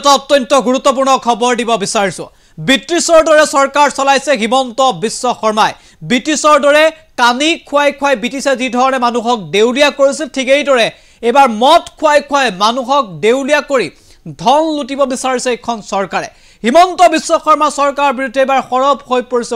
এটা অত্যন্ত গুৰুত্বপূৰ্ণ খবৰ দিব বিচাৰিছো ব্ৰিটিছৰ দৰে চৰকাৰ চলাইছে হিমন্ত বিশ্ব শৰ্মাই ব্ৰিটিছৰ দৰে কানি খুৱাই ব্ৰিটিছে যি ধৰণে মানুহক দেউলিয়া কৰিছিল ঠিক এইদৰে এবাৰ মদ খুৱাই মানুহক দেউলিয়া কৰি ধন লুটিব বিচাৰিছে এখন চৰকাৰে হিমন্ত বিশ্ব শৰ্মা চৰকাৰ বিৰুদ্ধে এবাৰ খৰব হৈ পৰিছে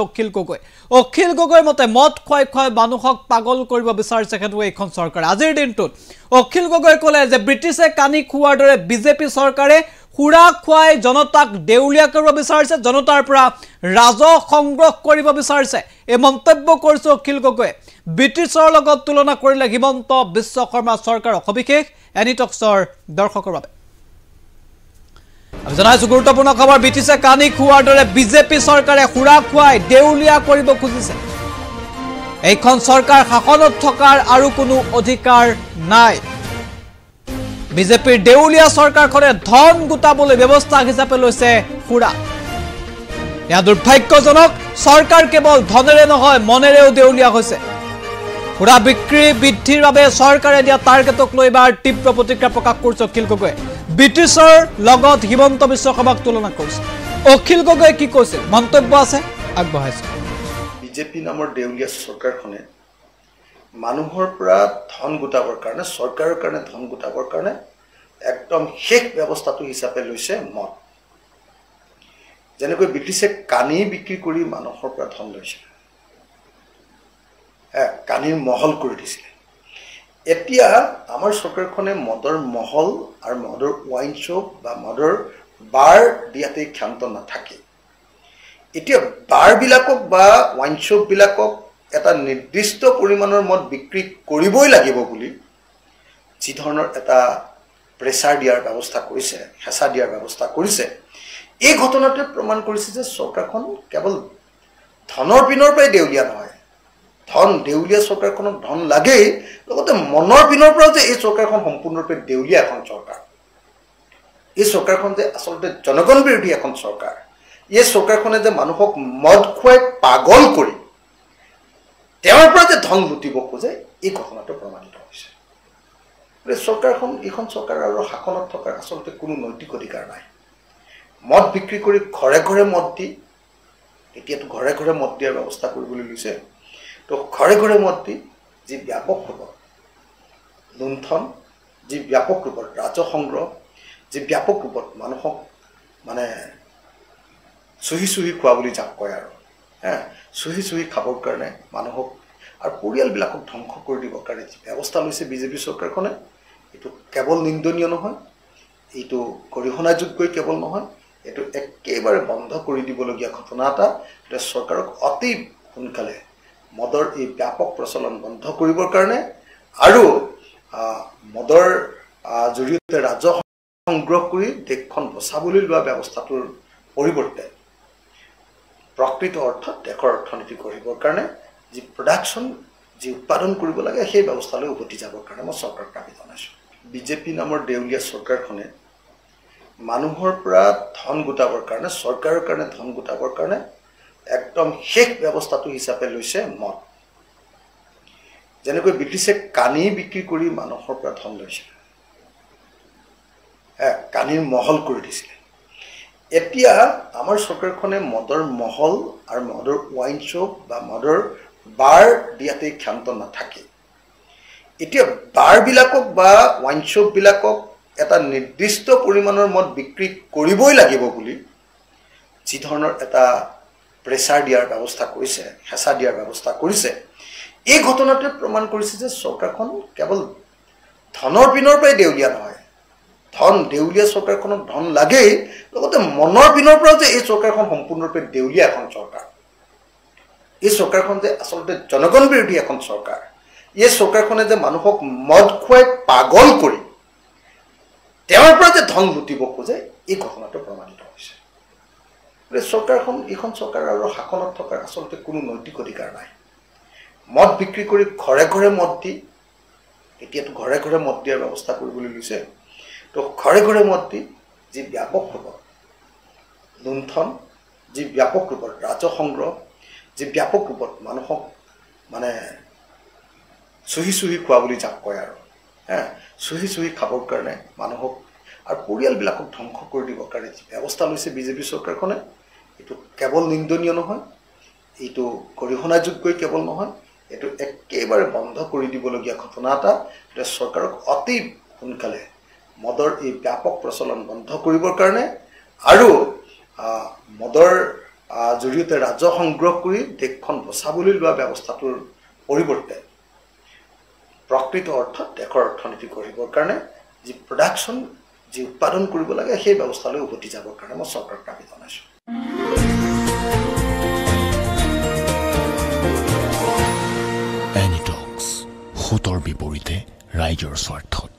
অখিল গগৈৰ মতে মদ খুৱাই মানুহক পাগল কৰিব বিচাৰিছে হেতু এখন চৰকাৰে আজিৰ দিনটোত অখিল গগৈ কলে যে ব্ৰিটিছে কানি খুৱাৰ দৰে বিজেপি চৰকাৰে খুৰা খুৱাই জনতাক দেউলিয়া কৰিব বিচাৰিছে জনতাৰ পৰা ৰাজহ সংগ্ৰহ কৰিব বিচাৰিছে এই মন্তব্য কৰিছে অখিল গগৈ ব্ৰিটিছৰ লগত তুলনা কৰিলে হিমন্ত বিশ্ব শৰ্মা চৰকাৰক সবিশেষ এনিটক্সৰ দৰ্শকৰ বাবে জানাইছো গুৰুত্বপূৰ্ণ খবৰ ব্ৰিটিছে কানি খুৱাৰ দৰে বিজেপি চৰকাৰে খুৰা খুৱাই দেউলিয়া কৰিব খুজিছে এইখন চৰকাৰ শাসনত থকাৰ আৰু কোনো অধিকাৰ নাই বিজেপিৰ দেউলিয়া চৰকাৰখনে ধন গোটাবলৈ ব্যৱস্থা হিচাপে লৈছে খুৰা ইয়া দুৰ্ভাগ্যজনক চৰকাৰ কেৱল ধনেৰে নহয় মনেৰেও দেউলিয়া হৈছে খুৰা বিক্ৰী বৃদ্ধিৰ বাবে চৰকাৰে দিয়া টাৰ্গেটক লৈ বাৰ তীব্ৰ প্ৰতিক্ৰিয়া প্ৰকাশ কৰিছে অখিল গগৈ ব্ৰিটিছৰ লগত হিমন্ত বিশ্ব শৰ্মাক তুলনা কৰিছে অখিল গগৈ কি কৈছিল মন্তব্য আছে আগবঢ়াইছে বিজেপি নামৰ দেউলিয়া চৰকাৰখনে মানুহৰ পৰা ধন গোটাবৰ কাৰণে চৰকাৰৰ কাৰণে ধন গোটাবৰ কাৰণে একদম শেষ ব্যৱস্থাটো হিচাপে লৈছে মদ যেনেকৈ ব্ৰিটিছে কানি বিক্ৰী কৰি মানুহৰ পৰা ধন লৈছিল কানিৰ মহল কৰি দিছিল এতিয়া আমাৰ চৰকাৰখনে মদৰ মহল আৰু মদৰ ওয়াইন শ্বপ বা মদৰ বাৰ দিয়াতে ক্ষান্ত নাথাকে এতিয়া বাৰ বিলাকক বা ওয়াইন শ্বপ বিলাকক এটা নিৰ্দিষ্ট পৰিমাণৰ মদ বিক্ৰী কৰিবই লাগিব বুলি যি ধৰণৰ এটা প্ৰেছাৰ দিয়াৰ ব্যৱস্থা কৰিছে হেঁচা দিয়াৰ ব্যৱস্থা কৰিছে এই ঘটনাটোৱে প্ৰমাণ কৰিছে যে চৰকাৰখন কেৱল ধনৰ পিনৰ পৰাই দেউলিয়া নহয় ধন দেউলিয়া চৰকাৰখনক ধন লাগেই লগতে মনৰ পিনৰ পৰাও যে এই চৰকাৰখন সম্পূৰ্ণৰূপে দেউলিয়া এখন চৰকাৰ এই চৰকাৰখন যে আচলতে জনগণ বিৰোধী এখন চৰকাৰ এই চৰকাৰখনে যে মানুহক মদ খুৱাই পাগল কৰি তেওঁৰ পৰা যে ধন লুটিব খোজে এই ঘটনাটো প্ৰমাণিত হৈছে চৰকাৰখন এইখন চৰকাৰ আৰু শাসনত থকাৰ আচলতে কোনো নৈতিক অধিকাৰ নাই মদ বিক্ৰী কৰি ঘৰে ঘৰে মদ দি এতিয়াতো ঘৰে ঘৰে মদ দিয়াৰ ব্যৱস্থা কৰিবলৈ লৈছে তো ঘৰে ঘৰে মদ দি যি ব্যাপক ৰূপত লুণ্ঠন যি ব্যাপক ৰূপত ৰাজহ সংগ্ৰহ যি ব্যাপক ৰূপত মানুহক মানে চুহি খোৱা বুলি যাক কয় আৰু চুহি খাবৰ কাৰণে মানুহক আৰু পৰিয়ালবিলাকক ধ্বংস কৰি দিবৰ কাৰণে যি ব্যৱস্থা লৈছে বিজেপি চৰকাৰখনে এইটো কেৱল নিন্দনীয় নহয় এইটো গৰিহণাযোগ্য কেৱল নহয় এইটো একেবাৰে বন্ধ কৰি দিবলগীয়া ঘটনা এটা চৰকাৰক অতি সোনকালে মদৰ এই ব্যাপক প্ৰচলন বন্ধ কৰিবৰ কাৰণে আৰু মদৰ জৰিয়তে ৰাজহ সংগ্ৰহ কৰি দেশখন বচাবলৈ লোৱা ব্যৱস্থাটোৰ পৰিৱৰ্তে প্ৰকৃত অৰ্থত দেশৰ অৰ্থনীতি গঢ়িবৰ কাৰণে যি প্ৰডাকশ্যন যি উৎপাদন কৰিব লাগে সেই ব্যৱস্থালৈ উভতি যাবৰ কাৰণে মই চৰকাৰক দাবী জনাইছোঁ বিজেপি নামৰ দেউলিয়া চৰকাৰখনে মানুহৰ পৰা ধন গোটাবৰ কাৰণে চৰকাৰৰ কাৰণে ধন গোটাবৰ কাৰণে একদম শেষ ব্যৱস্থাটো হিচাপে লৈছে মদ যেনেকৈ ব্ৰিটিছে কানি বিক্ৰী কৰি মানুহৰ পৰা ধন লৈছিল কানিৰ মহল কৰি দিছিল এতিয়া আমাৰ চৰকাৰখনে মদৰ মহল আৰু মদৰ ওয়াইন শ্বপ বা মদৰ বাৰ দিয়াতে ক্ষান্ত নাথাকে এতিয়া বাৰ বিলাকক বা ওয়াইন শ্বপ বিলাকক এটা নিৰ্দিষ্ট পৰিমাণৰ মদ বিক্ৰী কৰিবই লাগিব বুলি যি ধৰণৰ এটা প্ৰেছাৰ দিয়াৰ ব্যৱস্থা কৰিছে হেঁচা দিয়াৰ ব্যৱস্থা কৰিছে এই ঘটনাটোৱে প্ৰমাণ কৰিছে যে চৰকাৰখন কেৱল ধনৰ পিনৰ পৰাই দেউলিয়া নহয় ধন দেউলিয়া চৰকাৰখনক ধন লাগেই লগতে মনৰ পিনৰ পৰাও যে এই চৰকাৰখন সম্পূৰ্ণৰূপে দেউলিয়া এখন চৰকাৰ এই চৰকাৰখন যে আচলতে জনগণ বিৰোধী এখন চৰকাৰ এই চৰকাৰখনে যে মানুহক মদ খুৱাই পাগল কৰি তেওঁৰ পৰা যে ধন লুটিব খোজে এই ঘটনাটো প্ৰমাণিত হৈছে চৰকাৰখন এইখন চৰকাৰ আৰু শাসনত থকাৰ আচলতে কোনো নৈতিক অধিকাৰ নাই মদ বিক্ৰী কৰি ঘৰে ঘৰে মদ দি এতিয়াতো ঘৰে ঘৰে মদ দিয়াৰ ব্যৱস্থা কৰিবলৈ লৈছে তো ঘৰে ঘৰে মদ দি যি ব্যাপক ৰূপত লুণ্ঠন যি ব্যাপক ৰূপত ৰাজহ সংগ্ৰহ যি ব্যাপক ৰূপত মানুহক মানে চুহি খোৱা বুলি যাক কয় আৰু চুহি খাবৰ কাৰণে মানুহক আৰু পৰিয়ালবিলাকক ধ্বংস কৰি দিবৰ কাৰণে যি ব্যৱস্থা লৈছে বিজেপি চৰকাৰখনে, এইটো কেৱল নিন্দনীয় নহয়, এইটো গৰিহণাযোগ্যই কেৱল নহয়, এইটো একেবাৰে বন্ধ কৰি দিবলগীয়া ঘটনা এটা। এতিয়া চৰকাৰক অতি সোনকালে মদৰ এই ব্যাপক প্ৰচলন বন্ধ কৰিবৰ কাৰণে আৰু মদৰ জৰিয়তে ৰাজহ সংগ্ৰহ কৰি দেশখন বচাবলৈ লোৱা ব্যৱস্থাটোৰ পৰিৱৰ্তে প্ৰকৃত অৰ্থত দেশৰ অৰ্থনীতি গঢ়িবৰ কাৰণে যি প্ৰডাকশ্যন, যি উৎপাদন কৰিব লাগে সেই ব্যৱস্থালৈ উভতি যাবৰ কাৰণে মই চৰকাৰক দাবী জনাইছোঁ। এনিটক্স, সোঁতৰ বিপৰীতে ৰাইজৰ স্বাৰ্থত।